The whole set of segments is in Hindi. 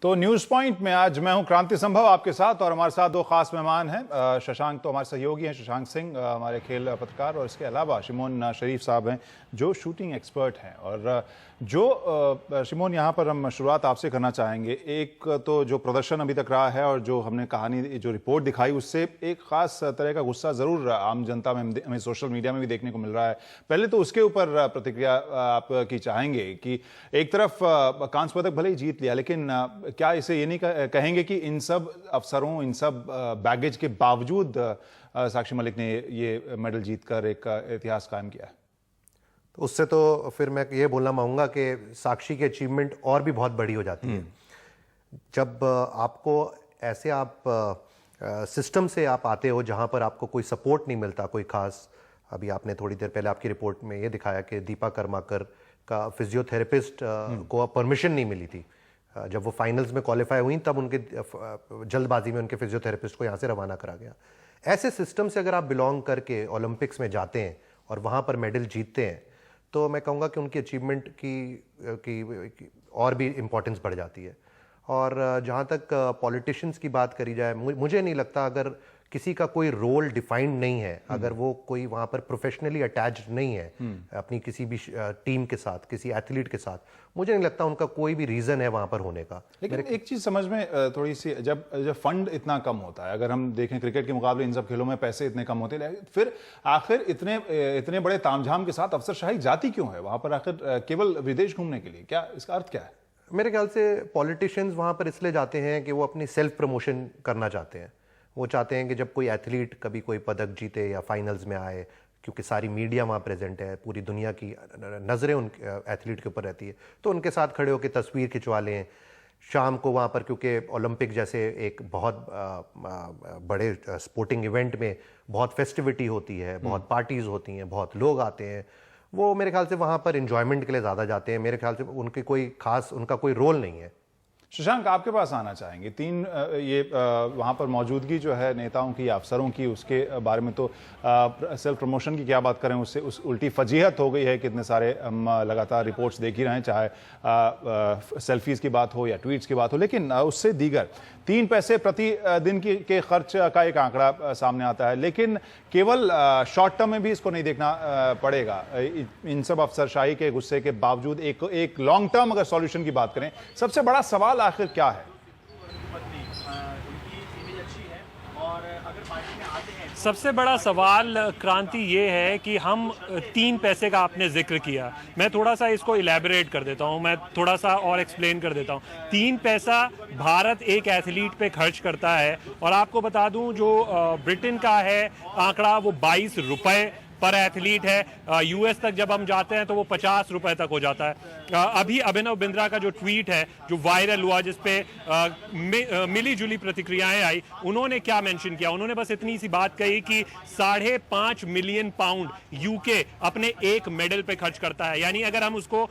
तो न्यूज पॉइंट में आज मैं हूं क्रांति संभव आपके साथ, और हमारे साथ दो खास मेहमान हैं। शशांक तो हमारे सहयोगी हैं, शशांक सिंह हमारे खेल पत्रकार, और इसके अलावा शिमोन शरीफ साहब हैं जो शूटिंग एक्सपर्ट हैं। और जो शिमोन, यहाँ पर हम शुरुआत आपसे करना चाहेंगे। एक तो जो प्रदर्शन अभी तक रहा है और जो हमने कहानी, जो रिपोर्ट दिखाई, उससे एक खास तरह का गुस्सा जरूर आम जनता में, हमें सोशल मीडिया में भी देखने को मिल रहा है। पहले तो उसके ऊपर प्रतिक्रिया आपकी चाहेंगे कि एक तरफ कांस्य पदक भले ही जीत लिया, लेकिन क्या इसे ये नहीं कहेंगे कि इन सब अफसरों, इन सब बैगेज के बावजूद साक्षी मलिक ने ये मेडल जीतकर एक इतिहास कायम किया है? तो उससे तो फिर मैं ये बोलना चाहूँगा कि साक्षी की अचीवमेंट और भी बहुत बड़ी हो जाती है। जब आपको ऐसे आप सिस्टम से आप आते हो जहाँ पर आपको कोई सपोर्ट नहीं मिलता, कोई खास। अभी आपने थोड़ी देर पहले आपकी रिपोर्ट में ये दिखाया कि दीपा कर्माकर का फिजियोथेरेपिस्ट को परमिशन नहीं मिली थी। जब वो फाइनल्स में क्वालिफाई हुई तब उनके जल्दबाजी में उनके फिजियोथेरेपिस्ट को यहाँ से रवाना करा गया। ऐसे सिस्टम से अगर आप बिलोंग करके ओलंपिक्स में जाते हैं और वहाँ पर मेडल जीतते हैं, तो मैं कहूँगा कि उनकी अचीवमेंट की और भी इम्पोर्टेंस बढ़ जाती है। और जहाँ तक पॉलिटिशियंस की बात करी जाए, मुझे नहीं लगता, अगर किसी का कोई रोल डिफाइंड नहीं है, अगर वो कोई वहाँ पर प्रोफेशनली अटैच्ड नहीं है अपनी किसी भी टीम के साथ, किसी एथलीट के साथ, मुझे नहीं लगता उनका कोई भी रीज़न है वहाँ पर होने का। लेकिन एक चीज़ समझ में थोड़ी सी, जब फंड इतना कम होता है, अगर हम देखें क्रिकेट के मुकाबले इन सब खेलों में पैसे इतने कम होते हैं, फिर आखिर इतने बड़े तामझाम के साथ अफसरशाही जाती क्यों है वहाँ पर? आखिर केवल विदेश घूमने के लिए? क्या इसका अर्थ क्या है? मेरे ख्याल से पॉलिटिशियंस वहाँ पर इसलिए जाते हैं कि वो अपनी सेल्फ प्रमोशन करना चाहते हैं। वो चाहते हैं कि जब कोई एथलीट कभी कोई पदक जीते या फाइनल्स में आए, क्योंकि सारी मीडिया वहाँ प्रेजेंट है, पूरी दुनिया की नज़रें उन एथलीट के ऊपर रहती है, तो उनके साथ खड़े होकर तस्वीर खिंचवा लें। शाम को वहाँ पर, क्योंकि ओलंपिक जैसे एक बहुत बड़े स्पोर्टिंग इवेंट में बहुत फेस्टिविटी होती है, बहुत पार्टीज़ होती हैं, बहुत लोग आते हैं, वो मेरे ख्याल से वहाँ पर एंजॉयमेंट के लिए ज़्यादा जाते हैं। मेरे ख्याल से उनकी कोई खास, उनका कोई रोल नहीं है। शशांक, आपके पास आना चाहेंगे। वहाँ पर मौजूदगी जो है नेताओं की, अफसरों की, उसके बारे में तो सेल्फ प्रमोशन की क्या बात करें, उससे उल्टी फजीहत हो गई है। कितने सारे हम लगातार रिपोर्ट्स देख ही रहे हैं, चाहे सेल्फीज़ की बात हो या ट्वीट्स की बात हो। लेकिन उससे दीगर 3 पैसे प्रति दिन के खर्च का एक आंकड़ा सामने आता है, लेकिन केवल शॉर्ट टर्म में भी इसको नहीं देखना पड़ेगा। इन सब अफसरशाही के गुस्से के बावजूद एक लॉन्ग टर्म अगर सॉल्यूशन की बात करें, सबसे बड़ा सवाल आखिर क्या है? सबसे बड़ा सवाल क्रांति ये है कि हम 3 पैसे का आपने जिक्र किया, मैं थोड़ा सा इसको इलेबोरेट कर देता हूँ, मैं थोड़ा सा और एक्सप्लेन कर देता हूँ। 3 पैसा भारत एक एथलीट पे खर्च करता है, और आपको बता दूं जो ब्रिटेन का है आंकड़ा, वो 22 रुपए पर एथलीट है। यूएस तक जब हम जाते हैं तो वो 50 रुपए तक हो जाता है। अभी अभिनव बिंद्रा का जो ट्वीट है, जो वायरल हुआ, जिसपे मिली जुली प्रतिक्रियाएं आई, उन्होंने क्या मेंशन किया? उन्होंने बस इतनी सी बात कही कि 5.5 मिलियन पाउंड यूके अपने एक मेडल पे खर्च करता है। यानी अगर हम उसको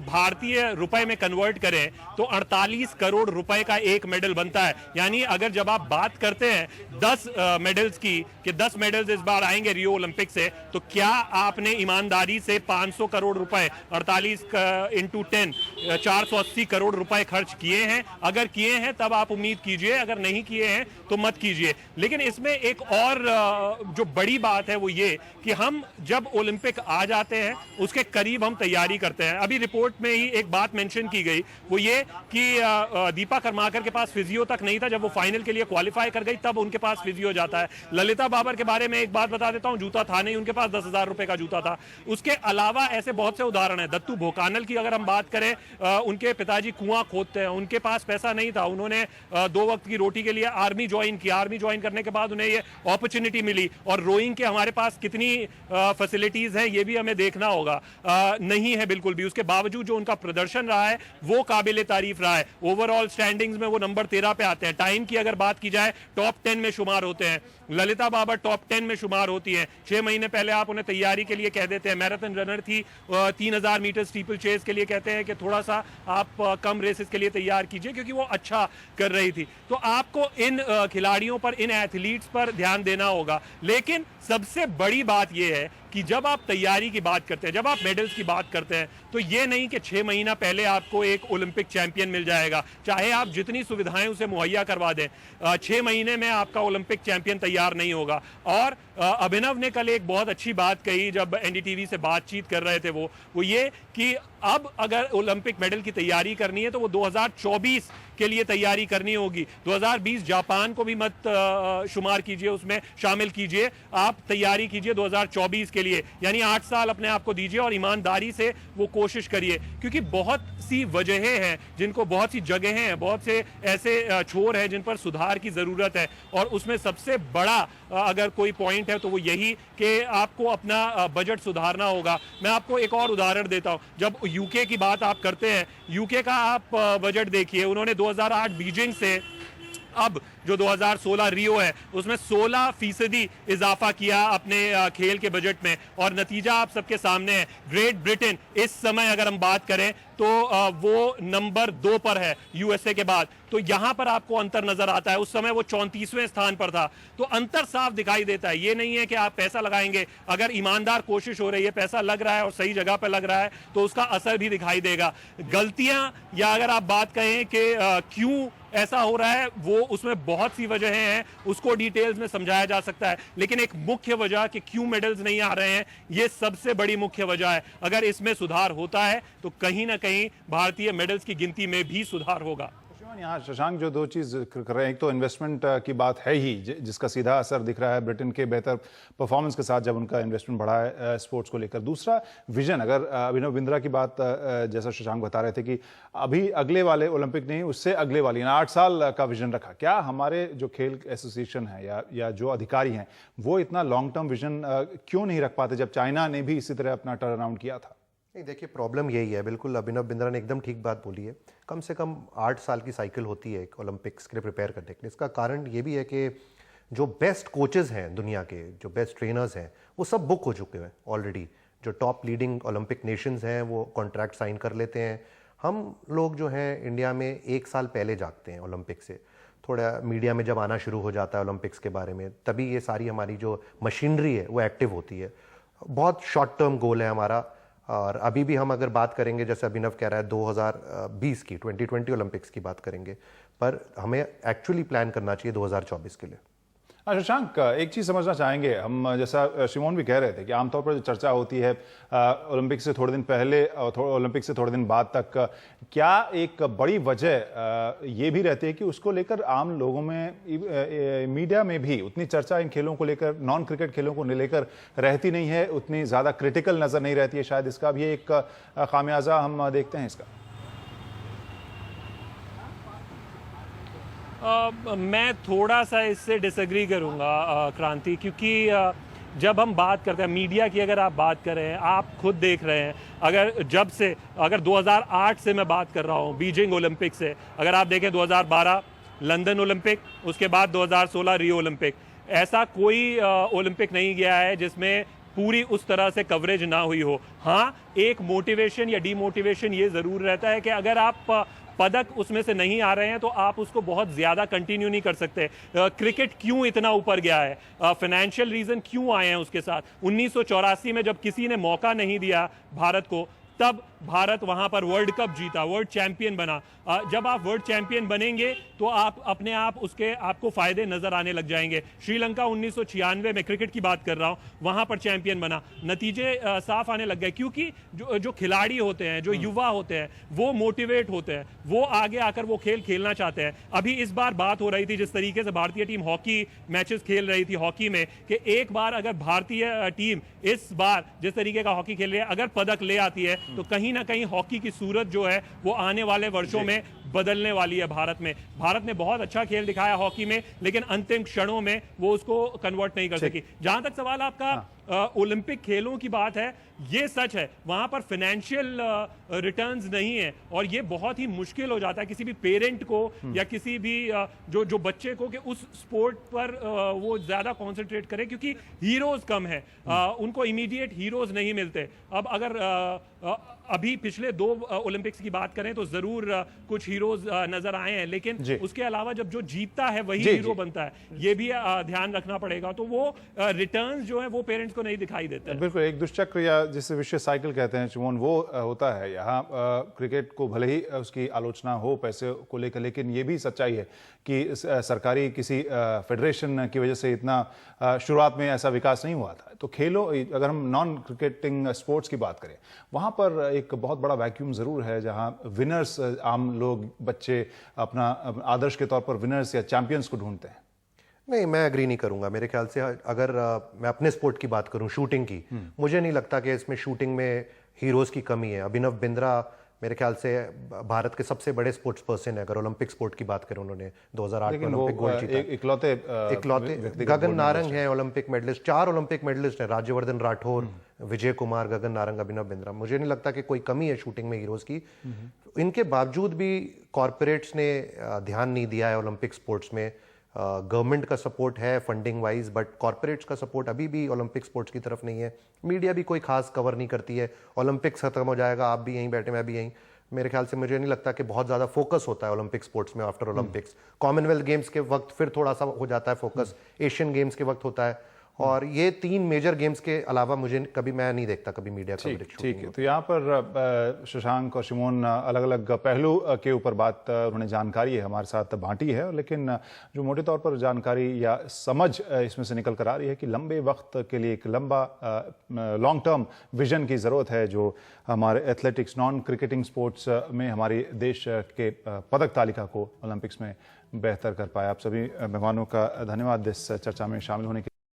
भारतीय रुपए में कन्वर्ट करें तो 48 करोड़ रुपए का एक मेडल बनता है। यानी अगर जब आप बात करते हैं 10 मेडल्स की, कि 10 मेडल्स इस बार आएंगे रियो ओलंपिक से, तो क्या आपने ईमानदारी से 500 करोड़ रुपए, 48 इंटू 10, 480 करोड़ रुपए खर्च किए हैं? अगर किए हैं तब आप उम्मीद कीजिए, अगर नहीं किए हैं तो मत कीजिए। लेकिन इसमें एक और जो बड़ी बात है वो ये कि हम जब ओलंपिक आ जाते हैं उसके करीब हम तैयारी करते हैं। अभी रिपोर्ट में ही एक बात मेंशन की गई, वो ये कि दीपा कर्माकर के पास फिजियो तक नहीं था। जब वो फाइनल के लिए क्वालिफाई कर गई तब उनके पास फिजियो जाता है। ललिता बाबर के बारे में एक बात बता देता हूं, जूता था नहीं, उनके पास 10,000 रुपए का जूता था। उसके अलावा ऐसे बहुत से उदाहरण हैं। दत्तू भोकानल की अगर हम बात करें, उनके पिताजी कुआं खोदते हैं, उनके पास पैसा नहीं था, उन्होंने 2 वक्त की रोटी के लिए आर्मी ज्वाइन किया। आर्मी ज्वाइन करने के बाद उन्हें ये अपॉर्चुनिटी मिली। और रोइंग के हमारे पास कितनी फैसिलिटीज हैं ये भी हमें देखना होगा, नहीं है बिल्कुल भी। उसके बावजूद जो उनका प्रदर्शन रहा है वो काबिल तारीफ रहा है। ओवरऑल स्टैंडिंग्स में वो नंबर 13 पे आते हैं। टाइम की अगर बात की जाए टॉप 10 में शुमार होते हैं। ललिता बाबर टॉप 10 में शुमार होती हैं। 6 महीने पहले आप उन्हें तैयारी के लिए कह देते हैं, मैराथन रनर थी, 3000 मीटर स्टीपल चेस के लिए कहते हैं कि थोड़ा सा आप कम रेसेस के लिए तैयार कीजिए क्योंकि वो अच्छा कर रही थी। तो आपको इन खिलाड़ियों पर, इन एथलीट्स पर ध्यान देना होगा। लेकिन सबसे बड़ी बात यह है कि जब आप तैयारी की बात करते हैं, जब आप मेडल्स की बात करते हैं, तो ये नहीं कि 6 महीना पहले आपको एक ओलंपिक चैंपियन मिल जाएगा, चाहे आप जितनी सुविधाएं उसे मुहैया करवा दें, 6 महीने में आपका ओलंपिक चैंपियन तैयार नहीं होगा। और अभिनव ने कल एक बहुत अच्छी बात कही जब एनडीटीवी से बातचीत कर रहे थे, वो ये कि अब अगर ओलंपिक मेडल की तैयारी करनी है तो वो 2024 के लिए तैयारी करनी होगी। 2020 जापान को भी मत शुमार कीजिए, उसमें शामिल कीजिए, आप तैयारी कीजिए 2024 के लिए, यानी 8 साल अपने आप को दीजिए और ईमानदारी से वो कोशिश करिए। क्योंकि बहुत सी वजहें हैं जिनको, बहुत सी जगहें हैं, बहुत से ऐसे छोर हैं जिन पर सुधार की जरूरत है। और उसमें सबसे बड़ा अगर कोई पॉइंट है तो वो यही कि आपको अपना बजट सुधारना होगा। मैं आपको एक और उदाहरण देता हूं। जब यूके की बात आप करते हैं, यूके का आप बजट देखिए, उन्होंने 2008 बीजिंग से अब जो 2016 रियो है उसमें 16% इजाफा किया अपने खेल के बजट में, और नतीजा आप सबके सामने है। ग्रेट ब्रिटेन इस समय अगर हम बात करें तो वो नंबर 2 पर है यूएसए के बाद। तो यहां पर आपको अंतर नजर आता है, उस समय वो 34वें स्थान पर था। तो अंतर साफ दिखाई देता है। ये नहीं है कि आप पैसा लगाएंगे, अगर ईमानदार कोशिश हो रही है, पैसा लग रहा है और सही जगह पर लग रहा है तो उसका असर भी दिखाई देगा। गलतियां, या अगर आप बात कहें कि क्यों ऐसा हो रहा है, वो उसमें बहुत सी वजहें हैं, उसको डिटेल्स में समझाया जा सकता है। लेकिन एक मुख्य वजह कि क्यों मेडल्स नहीं आ रहे हैं, ये सबसे बड़ी मुख्य वजह है। अगर इसमें सुधार होता है तो कहीं ना कहीं भारतीय मेडल्स की गिनती में भी सुधार होगा। यहाँ शशांक जो दो चीज कर रहे हैं, एक तो इन्वेस्टमेंट की बात है ही, जिसका सीधा असर दिख रहा है ब्रिटेन के बेहतर परफॉर्मेंस के साथ जब उनका इन्वेस्टमेंट बढ़ा है स्पोर्ट्स को लेकर। दूसरा विजन, अगर अभिनव बिंद्रा की बात जैसा शशांक बता रहे थे कि अभी अगले वाले ओलंपिक नहीं, उससे अगले वाली 8 साल का विजन रखा, क्या हमारे जो खेल एसोसिएशन है या जो अधिकारी हैं वो इतना लॉन्ग टर्म विजन क्यों नहीं रख पाते, जब चाइना ने भी इसी तरह अपना टर्न अराउंड किया था? नहीं, देखिए प्रॉब्लम यही है, बिल्कुल अभिनव बिंद्रा ने एकदम ठीक बात बोली है। कम से कम 8 साल की साइकिल होती है एक ओलंपिक्स के लिए प्रिपेयर करने के लिए। इसका कारण ये भी है कि जो बेस्ट कोचेज़ हैं दुनिया के, जो बेस्ट ट्रेनर्स हैं, वो सब बुक हो चुके हैं ऑलरेडी। जो टॉप लीडिंग ओलंपिक नेशंस हैं वो कॉन्ट्रैक्ट साइन कर लेते हैं। हम लोग जो हैं इंडिया में 1 साल पहले जागते हैं ओलंपिक से। थोड़ा मीडिया में जब आना शुरू हो जाता है ओलंपिक्स के बारे में, तभी ये सारी हमारी जो मशीनरी है वो एक्टिव होती है। बहुत शॉर्ट टर्म गोल है हमारा। और अभी भी हम अगर बात करेंगे, जैसे अभिनव कह रहा है 2020 की 2020 ओलंपिक्स की बात करेंगे, पर हमें एक्चुअली प्लान करना चाहिए 2024 के लिए। शशांक, एक चीज़ समझना चाहेंगे हम, जैसा शिमोन भी कह रहे थे कि आमतौर पर जो चर्चा होती है ओलंपिक से थोड़े दिन पहले और ओलंपिक से थोड़े दिन बाद तक, क्या एक बड़ी वजह ये भी रहती है कि उसको लेकर आम लोगों में, मीडिया में भी उतनी चर्चा इन खेलों को लेकर, नॉन क्रिकेट खेलों को लेकर रहती नहीं है, उतनी ज़्यादा क्रिटिकल नज़र नहीं रहती है? शायद इसका भी एक खामियाजा हम देखते हैं इसका। मैं थोड़ा सा इससे डिसएग्री करूंगा क्रांति, क्योंकि जब हम बात करते हैं मीडिया की, अगर आप बात कर रहे हैं, आप खुद देख रहे हैं, अगर 2008 से मैं बात कर रहा हूं, बीजिंग ओलंपिक से, अगर आप देखें 2012 लंदन ओलंपिक, उसके बाद 2016 रियो ओलंपिक, ऐसा कोई ओलंपिक नहीं गया है जिसमें पूरी उस तरह से कवरेज ना हुई हो। हाँ, एक मोटिवेशन या डीमोटिवेशन ये जरूर रहता है कि अगर आप पदक उसमें से नहीं आ रहे हैं तो आप उसको बहुत ज्यादा कंटिन्यू नहीं कर सकते। क्रिकेट क्यों इतना ऊपर गया है, फाइनेंशियल रीजन क्यों आए हैं उसके साथ। 1984 में जब किसी ने मौका नहीं दिया भारत को, तब भारत वहां पर वर्ल्ड कप जीता, वर्ल्ड चैंपियन बना। जब आप वर्ल्ड चैंपियन बनेंगे तो आप अपने आप उसके आपको फायदे नजर आने लग जाएंगे। श्रीलंका 1996 में, क्रिकेट की बात कर रहा हूं, वहां पर चैंपियन बना, नतीजे साफ आने लग गए, क्योंकि जो खिलाड़ी होते हैं, जो युवा होते हैं, वो मोटिवेट होते हैं, वो आगे आकर वो खेल खेलना चाहते हैं। अभी इस बार बात हो रही थी, जिस तरीके से भारतीय टीम हॉकी मैचेस खेल रही थी हॉकी में, कि एक बार अगर भारतीय टीम इस बार जिस तरीके का हॉकी खेल रही है, अगर पदक ले आती है तो कहीं ना कहीं हॉकी की सूरत जो है वो आने वाले वर्षों में बदलने वाली है। भारत ने बहुत अच्छा खेल दिखाया हॉकी में, लेकिन अंतिम क्षणों में वो उसको कन्वर्ट नहीं कर सकी। जहां तक सवाल आपका ओलंपिक खेलों की बात है, ये सच है, वहां पर फाइनेंशियल रिटर्न्स नहीं है और ये बहुत ही मुश्किल हो जाता है किसी भी पेरेंट को या किसी भी जो बच्चे को कि उस स्पोर्ट पर वो ज्यादा कंसंट्रेट करे, क्योंकि हीरोज कम है, उनको इमीडिएट हीरोज नहीं मिलते। अब अगर अभी पिछले 2 ओलंपिक्स की बात करें तो जरूर कुछ हीरोज नजर आए हैं, लेकिन उसके अलावा जब जो जीतता है वही हीरो बनता है, ये भी ध्यान रखना पड़ेगा। तो वो रिटर्न्स जो है वो पेरेंट्स को नहीं दिखाई देते हैं। बिल्कुल, एक दुष्चक्र या जिसे विशेष साइकिल कहते हैं चिमोन, वो होता है यहाँ। क्रिकेट को भले ही उसकी आलोचना हो पैसे को लेकर, लेकिन ये भी सच्चाई है कि सरकारी किसी फेडरेशन की वजह से इतना शुरुआत में ऐसा विकास नहीं हुआ था। तो खेलों, अगर हम नॉन क्रिकेटिंग स्पोर्ट्स की बात करें, वहाँ पर एक बहुत बड़ा वैक्यूम जरूर है जहाँ विनर्स, आम लोग, बच्चे अपना आदर्श के तौर पर विनर्स या चैंपियंस को ढूंढते हैं। नहीं, मैं एग्री नहीं करूंगा। मेरे ख्याल से अगर मैं अपने स्पोर्ट की बात करूं, शूटिंग की, मुझे नहीं लगता कि इसमें शूटिंग में हीरोज की कमी है। अभिनव बिंद्रा मेरे ख्याल से भारत के सबसे बड़े स्पोर्ट्स पर्सन है, अगर ओलंपिक स्पोर्ट की बात करें। उन्होंने 2008 में ओलंपिक गोल्ड जीता। इकलौते गगन नारंग हैं ओलंपिक मेडलिस्ट, 4 ओलंपिक मेडलिस्ट हैं, राज्यवर्धन राठौर, विजय कुमार, गगन नारंग, अभिनव बिंद्रा। मुझे नहीं लगता कि कोई कमी है शूटिंग में हीरोज की। इनके बावजूद भी कॉरपोरेट्स ने ध्यान नहीं दिया है ओलंपिक स्पोर्ट्स में। गवर्नमेंट का सपोर्ट है फंडिंग वाइज, बट कॉर्पोरेट्स का सपोर्ट अभी भी ओलंपिक स्पोर्ट्स की तरफ नहीं है। मीडिया भी कोई खास कवर नहीं करती है। ओलंपिक्स खत्म हो जाएगा, आप भी यहीं बैठे, मैं भी यहीं। मेरे ख्याल से मुझे नहीं लगता कि बहुत ज़्यादा फोकस होता है ओलंपिक स्पोर्ट्स में आफ्टर ओलंपिक्स। कॉमनवेल्थ गेम्स के वक्त फिर थोड़ा सा हो जाता है फोकस, एशियन गेम्स के वक्त होता है, और ये 3 मेजर गेम्स के अलावा मुझे कभी, मैं नहीं देखता कभी मीडिया कवरेज। ठीक है, तो यहाँ पर शशांक और शिमोन अलग अलग पहलू के ऊपर बात, उन्होंने जानकारी है हमारे साथ बांटी है, लेकिन जो मोटे तौर पर जानकारी या समझ इसमें से निकल कर आ रही है कि लंबे वक्त के लिए एक लंबा लॉन्ग टर्म विजन की ज़रूरत है, जो हमारे एथलेटिक्स, नॉन क्रिकेटिंग स्पोर्ट्स में हमारे देश के पदक तालिका को ओलंपिक्स में बेहतर कर पाए। आप सभी मेहमानों का धन्यवाद इस चर्चा में शामिल होने के